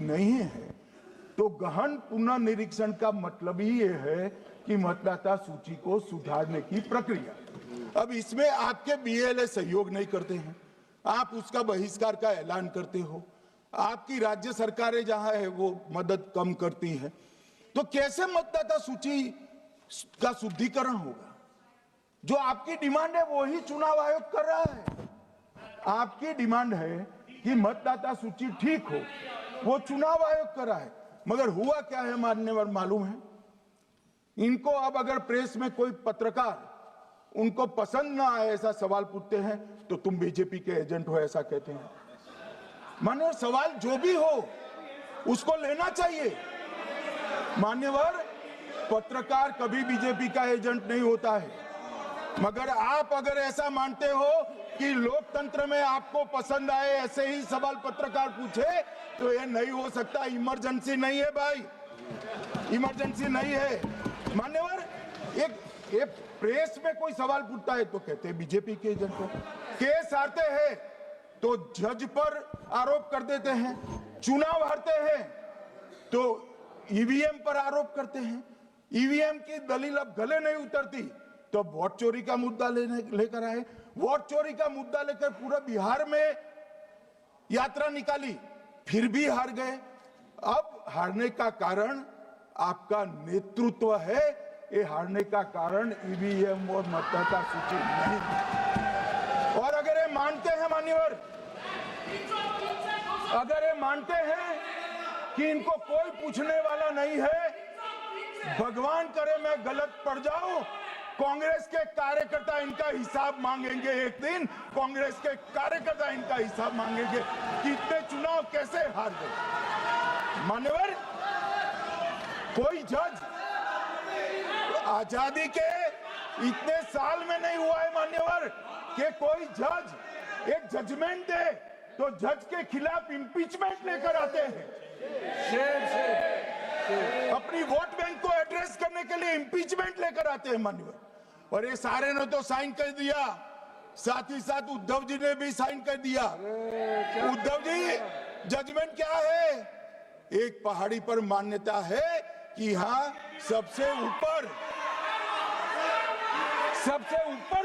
नहीं है तो गहन पुनर्निरीक्षण का मतलब ही ये है कि मतदाता सूची को सुधारने की प्रक्रिया। अब इसमें आपके बीएलए सहयोग नहीं करते हैं, आप उसका बहिष्कार का ऐलान करते हो, आपकी राज्य सरकारें जहां है वो मदद कम करती है, तो कैसे मतदाता सूची का शुद्धिकरण होगा? जो आपकी डिमांड है वो ही चुनाव आयोग कर रहा है। आपकी डिमांड है कि मतदाता सूची ठीक हो, वो चुनाव आयोग कर रहा है, मगर हुआ क्या है मान्यवर मालूम है? इनको अब अगर प्रेस में कोई पत्रकार उनको पसंद ना आए ऐसा सवाल पूछते हैं तो तुम बीजेपी के एजेंट हो ऐसा कहते हैं। मान्यवर सवाल जो भी हो उसको लेना चाहिए। मान्यवर पत्रकार कभी बीजेपी का एजेंट नहीं होता है, मगर आप अगर ऐसा मानते हो कि लोकतंत्र में आपको पसंद आए ऐसे ही सवाल पत्रकार पूछे तो ये नहीं हो सकता। इमरजेंसी नहीं है भाई, इमरजेंसी नहीं है। मान्यवर एक प्रेस में कोई सवाल पूछता है तो कहते हैं बीजेपी के एजेंट हो, केस आते हैं तो जज पर आरोप कर देते हैं, चुनाव हारते हैं तो ईवीएम पर आरोप करते हैं, ईवीएम की दलील अब गले नहीं उतरती तो वोट चोरी का मुद्दा लेकर आए, वोट चोरी का मुद्दा लेकर पूरा बिहार में यात्रा निकाली, फिर भी हार गए। अब हारने का कारण आपका नेतृत्व है, ये हारने का कारण ईवीएम और मतदाता सूची नहीं। और अगर ये मानते हैं मान्यवर, अगर ये मानते हैं कि इनको कोई पूछने वाला नहीं है, भगवान करे मैं गलत पड़ जाऊं, कांग्रेस के कार्यकर्ता इनका हिसाब मांगेंगे। एक दिन कांग्रेस के कार्यकर्ता इनका हिसाब मांगेंगे कि इतने चुनाव कैसे हार गए। मान्यवर कोई जज आजादी के इतने साल में नहीं हुआ है मान्यवर कि कोई जज एक जजमेंट दे तो जज के खिलाफ इंपीचमेंट लेकर आते हैं। अपनी वोट बैंक को एड्रेस करने के लिए इंपीचमेंट लेकर आते हैं मान्यवर। और ये सारे ने तो साइन कर दिया, साथ ही साथ उद्धव जी ने भी साइन कर दिया। उद्धव जी जजमेंट क्या है? एक पहाड़ी पर मान्यता है कि हाँ सबसे ऊपर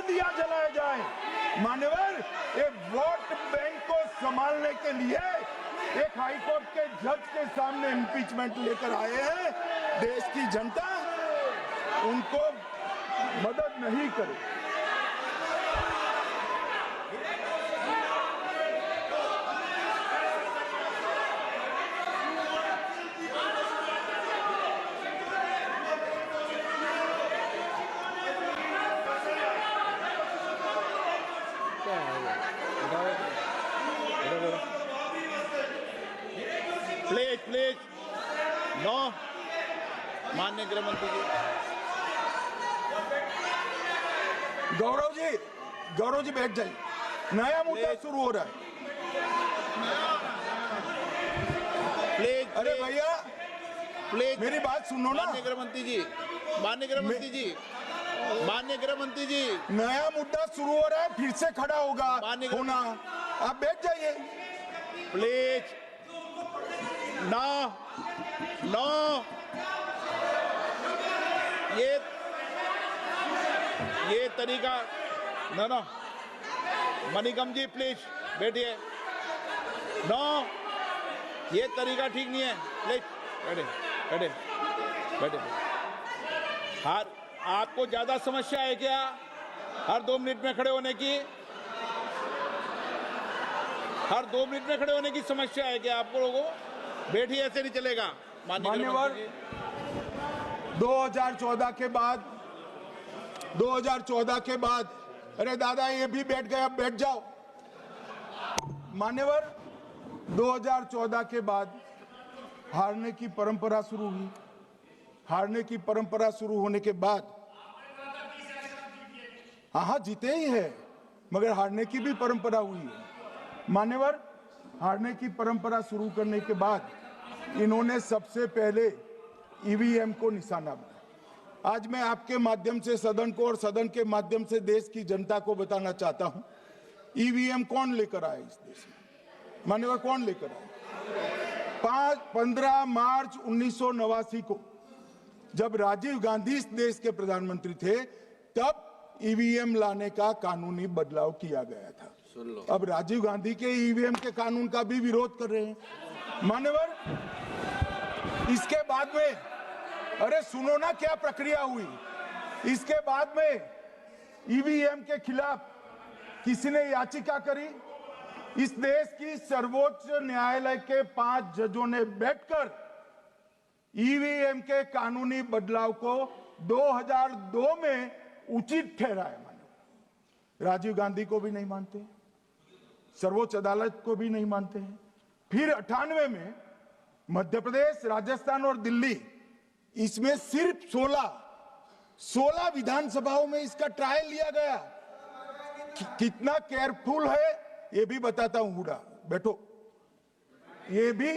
दिया जलाया जाए। मान्यवर ये वोट बैंक को संभालने के लिए एक हाईकोर्ट के जज के सामने इंपीचमेंट लेकर आए हैं। देश की जनता उनको मदद नहीं करे। Please no. माननीय गृह मंत्री जी, गौरव जी बैठ जाइए, नया मुद्दा शुरू हो रहा है। प्लीज अरे भैया प्लीज मेरी बात सुनो ना। माननीय गृह मंत्री जी, माननीय गृह मंत्री जी, माननीय गृह मंत्री जी, नया मुद्दा शुरू हो रहा है, फिर से खड़ा होगा होना। आप बैठ जाइए प्लीज। नो नो, ये तरीका नो। मणिकम जी प्लीज बैठिए। नो, ये तरीका ठीक नहीं है। प्लीज बैठे। हर आपको ज्यादा समस्या है क्या हर 2 मिनट में खड़े होने की? हर 2 मिनट में खड़े होने की समस्या है क्या आप लोगों को? बैठिए, ऐसे नहीं चलेगा। मान्यवर 2014 के बाद अरे दादा ये भी बैठ गए, अब बैठ जाओ। मान्यवर 2014 के बाद हारने की परंपरा शुरू हुई। हारने की परंपरा शुरू होने के बाद हाँ जीते ही है, मगर हारने की भी परंपरा हुई है। मान्यवर हारने की परंपरा शुरू करने के बाद इन्होंने सबसे पहले ईवीएम को निशाना बनाया। आज मैं आपके माध्यम से सदन को और सदन के माध्यम से देश की जनता को बताना चाहता हूं, ईवीएम कौन लेकर आया इस देश में? मान्यवर कौन लेकर आया? 15 मार्च 1989 को जब राजीव गांधी इस देश के प्रधानमंत्री थे तब ईवीएम लाने का कानूनी बदलाव किया गया था। अब राजीव गांधी के ईवीएम के कानून का भी विरोध कर रहे हैं मान्यवर। इसके बाद में अरे सुनो ना क्या प्रक्रिया हुई। इसके बाद में ईवीएम के खिलाफ किसी ने याचिका करी। इस देश की सर्वोच्च न्यायालय के 5 जजों ने बैठकर ईवीएम के कानूनी बदलाव को 2002 में उचित ठहराया। मानो राजीव गांधी को भी नहीं मानते, सर्वोच्च अदालत को भी नहीं मानते हैं। फिर 98 में मध्य प्रदेश, राजस्थान और दिल्ली, इसमें सिर्फ 16 विधानसभाओं में इसका ट्रायल लिया गया। कितना केयरफुल है ये भी बताता हूं। हुडा बैठो, ये भी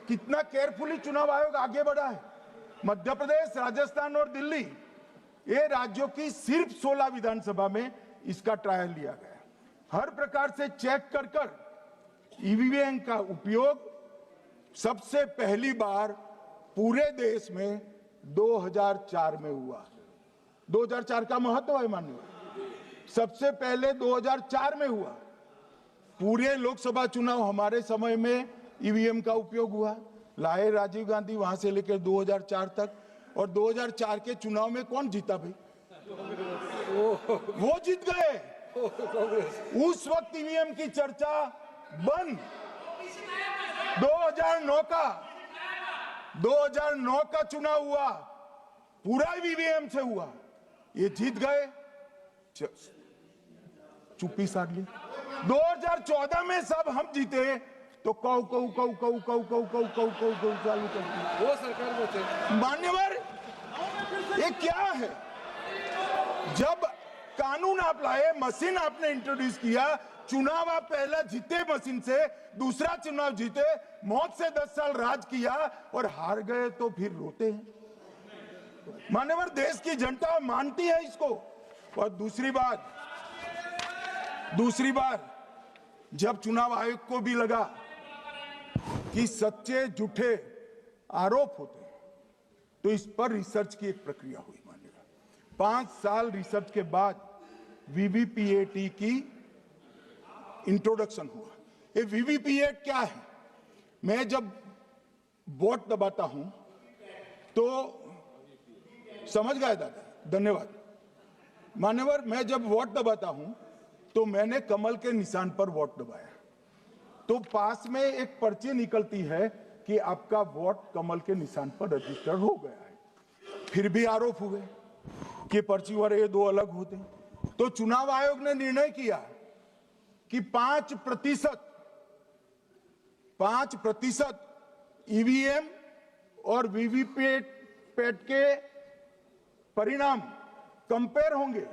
कितना केयरफुली चुनाव आयोग आगे बढ़ा है। मध्य प्रदेश, राजस्थान और दिल्ली, ये राज्यों की सिर्फ 16 विधानसभा में इसका ट्रायल लिया गया। हर प्रकार से चेक कर ईवीएम का उपयोग सबसे पहली बार पूरे देश में 2004 में हुआ। 2004 का महत्व है माननीय। सबसे पहले 2004 में हुआ। पूरे लोकसभा चुनाव हमारे समय में ईवीएम का उपयोग हुआ। लाए राजीव गांधी, वहां से लेकर 2004 तक। और 2004 के चुनाव में कौन जीता भाई? वो जीत गए। उस वक्त ईवीएम की चर्चा बंद। 2009 का चुनाव हुआ, पूरा ईवीएम से हुआ, ये जीत गए। चुप्पी साध ली। 2014 में सब हम जीते तो कौ चालू कर दी। वो सरकार में थे मान्यवर। ये क्या है? जब कानून आप लाए, मशीन आपने इंट्रोड्यूस किया, चुनाव आप पहला जीते मशीन से, दूसरा चुनाव जीते, मौत से 10 साल राज किया और हार गए तो फिर रोते हैं। मान्यवर, देश की जनता मानती है इसको। और दूसरी बार जब चुनाव आयोग को भी लगा कि सच्चे झूठे आरोप होते हैं तो इस पर रिसर्च की एक प्रक्रिया हुई। मानिएगा 5 साल रिसर्च के बाद वीवीपीएटी की इंट्रोडक्शन हुआ। ये वीवीपीएटी क्या है? मैं जब वोट दबाता हूं तो समझ गए दादा, धन्यवाद मान्यवर। मैं जब वोट दबाता हूं तो मैंने कमल के निशान पर वोट दबाया, तो पास में एक पर्ची निकलती है कि आपका वोट कमल के निशान पर रजिस्टर हो गया है। फिर भी आरोप हुए कि पर्ची वाले ये 2 अलग होते हैं। तो चुनाव आयोग ने निर्णय किया कि 5% ईवीएम और वीवीपैट के परिणाम कंपेयर होंगे।